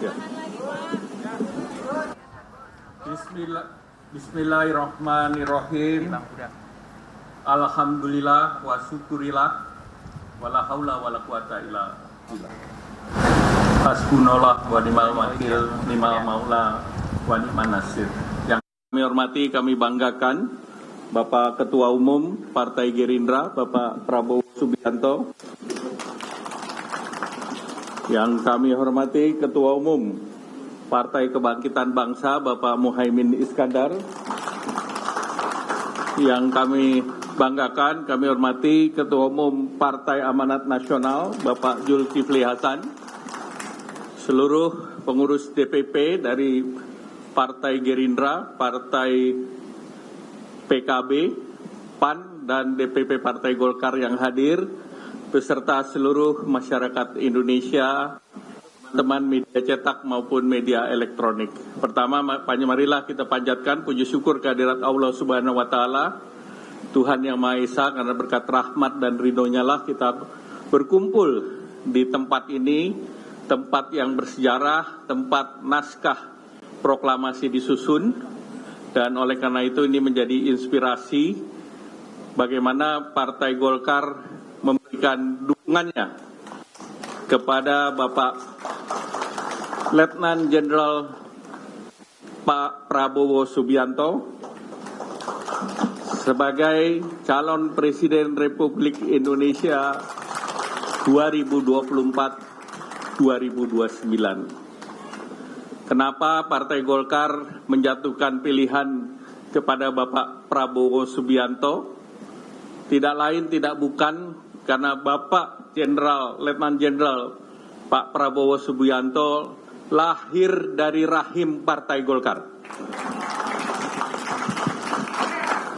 Ya. Bismillahirrahmanirrahim. Alhamdulillah wa syukurillah wala haula wala quwata illa billah. Hasbunallah wa ni'mal wakil, ni'mal maula wa ni'man nasir. Yang kami hormati, kami banggakan Bapak Ketua Umum Partai Gerindra, Bapak Prabowo Subianto. Yang kami hormati Ketua Umum Partai Kebangkitan Bangsa, Bapak Muhaimin Iskandar. Yang kami banggakan, kami hormati Ketua Umum Partai Amanat Nasional, Bapak Zulkifli Hasan. Seluruh pengurus DPP dari Partai Gerindra, Partai PKB, PAN, dan DPP Partai Golkar yang hadir, beserta seluruh masyarakat Indonesia, teman media cetak maupun media elektronik. Pertama, marilah kita panjatkan puji syukur kehadirat Allah Subhanahu wa Ta'ala, Tuhan Yang Maha Esa, karena berkat rahmat dan ridhonya lah kita berkumpul di tempat ini, tempat yang bersejarah, tempat naskah proklamasi disusun, dan oleh karena itu ini menjadi inspirasi bagaimana Partai Golkar memberikan dukungannya kepada Bapak Letnan Jenderal Pak Prabowo Subianto sebagai calon Presiden Republik Indonesia 2024-2029. Kenapa Partai Golkar menjatuhkan pilihan kepada Bapak Prabowo Subianto? Tidak lain tidak bukan karena Bapak Letnan Jenderal Pak Prabowo Subianto lahir dari rahim Partai Golkar.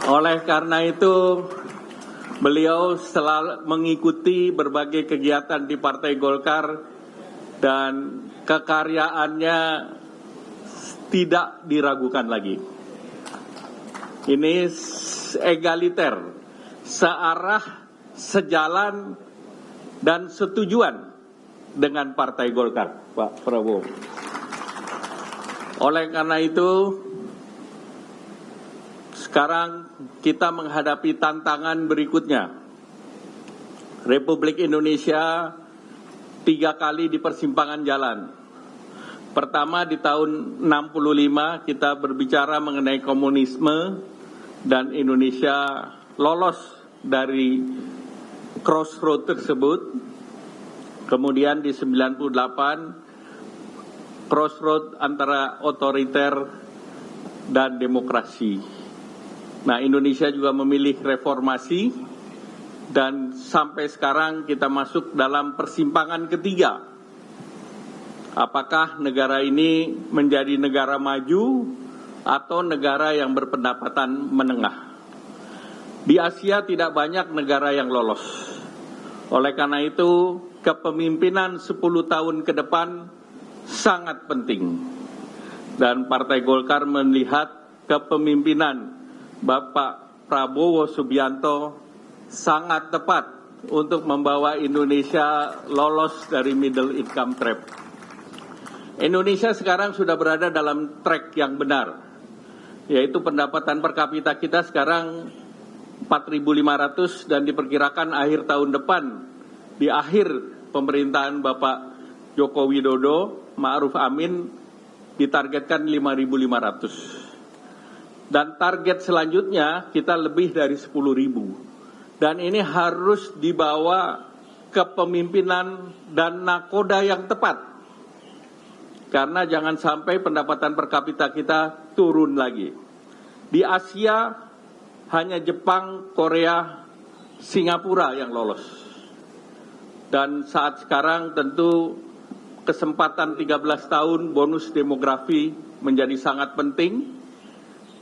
Oleh karena itu, beliau selalu mengikuti berbagai kegiatan di Partai Golkar dan kekaryaannya tidak diragukan lagi. Ini egaliter, searah, sejalan, dan setujuan dengan Partai Golkar, Pak Prabowo. Oleh karena itu, sekarang kita menghadapi tantangan berikutnya. Republik Indonesia 3 kali di persimpangan jalan. Pertama di tahun 65 kita berbicara mengenai komunisme dan Indonesia lolos dari crossroad tersebut. Kemudian di 98 crossroad antara otoriter dan demokrasi. Nah, Indonesia juga memilih reformasi dan sampai sekarang kita masuk dalam persimpangan ketiga. Apakah negara ini menjadi negara maju atau negara yang berpendapatan menengah? Di Asia tidak banyak negara yang lolos. Oleh karena itu, kepemimpinan 10 tahun ke depan sangat penting. Dan Partai Golkar melihat kepemimpinan Bapak Prabowo Subianto sangat tepat untuk membawa Indonesia lolos dari middle income trap. Indonesia sekarang sudah berada dalam track yang benar, yaitu pendapatan per kapita kita sekarang 4.500 dan diperkirakan akhir tahun depan, di akhir pemerintahan Bapak Joko Widodo, Ma'ruf Amin, ditargetkan 5.500. Dan target selanjutnya kita lebih dari 10.000. Dan ini harus dibawa kepemimpinan dan nakoda yang tepat. Karena jangan sampai pendapatan per kapita kita turun lagi. Di Asia hanya Jepang, Korea, Singapura yang lolos. Dan saat sekarang tentu kesempatan 13 tahun bonus demografi menjadi sangat penting.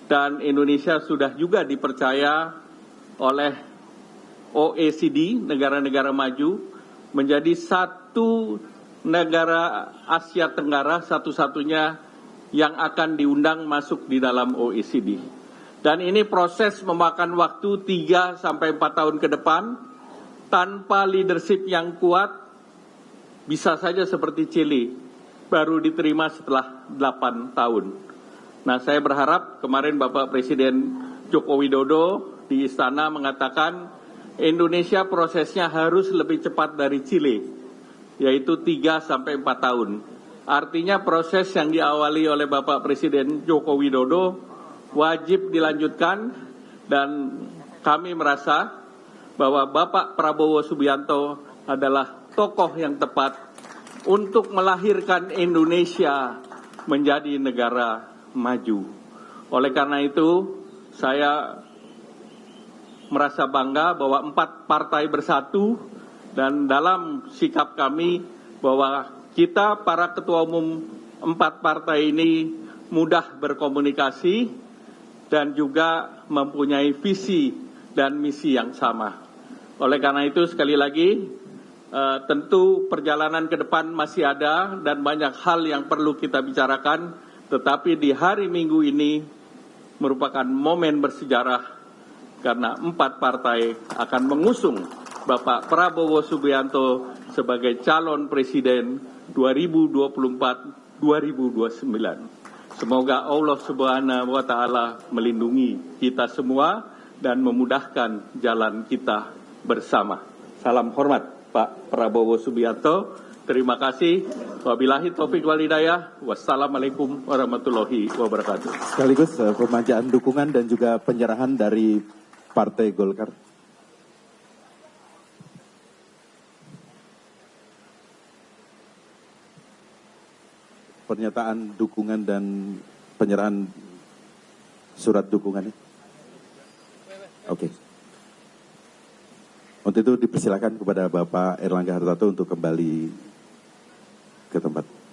Dan Indonesia sudah juga dipercaya oleh OECD, negara-negara maju, menjadi satu negara Asia Tenggara satu-satunya yang akan diundang masuk di dalam OECD. Dan ini proses memakan waktu 3-4 tahun ke depan. Tanpa leadership yang kuat, bisa saja seperti Chili. baru diterima setelah 8 tahun. Nah, saya berharap kemarin Bapak Presiden Joko Widodo di istana mengatakan Indonesia prosesnya harus lebih cepat dari Chile, yaitu 3-4 tahun. Artinya proses yang diawali oleh Bapak Presiden Joko Widodo wajib dilanjutkan, dan kami merasa bahwa Bapak Prabowo Subianto adalah tokoh yang tepat untuk melahirkan Indonesia menjadi negara maju. Oleh karena itu, saya merasa bangga bahwa 4 partai bersatu, dan dalam sikap kami bahwa kita para ketua umum 4 partai ini mudah berkomunikasi dan juga mempunyai visi dan misi yang sama. Oleh karena itu sekali lagi, tentu perjalanan ke depan masih ada dan banyak hal yang perlu kita bicarakan, tetapi di hari Minggu ini merupakan momen bersejarah karena 4 partai akan mengusung Bapak Prabowo Subianto sebagai calon presiden 2024-2029. Semoga Allah Subhanahu wa Ta'ala melindungi kita semua dan memudahkan jalan kita bersama. Salam hormat Pak Prabowo Subianto. Terima kasih. Wabillahi taufiq wal hidayah. Wassalamualaikum warahmatullahi wabarakatuh. Sekaligus pemanjaan dukungan dan juga penyerahan dari Partai Golkar. Pernyataan dukungan dan penyerahan surat dukungannya. Oke. Untuk itu dipersilakan kepada Bapak Erlangga Hartarto untuk kembali ke tempat.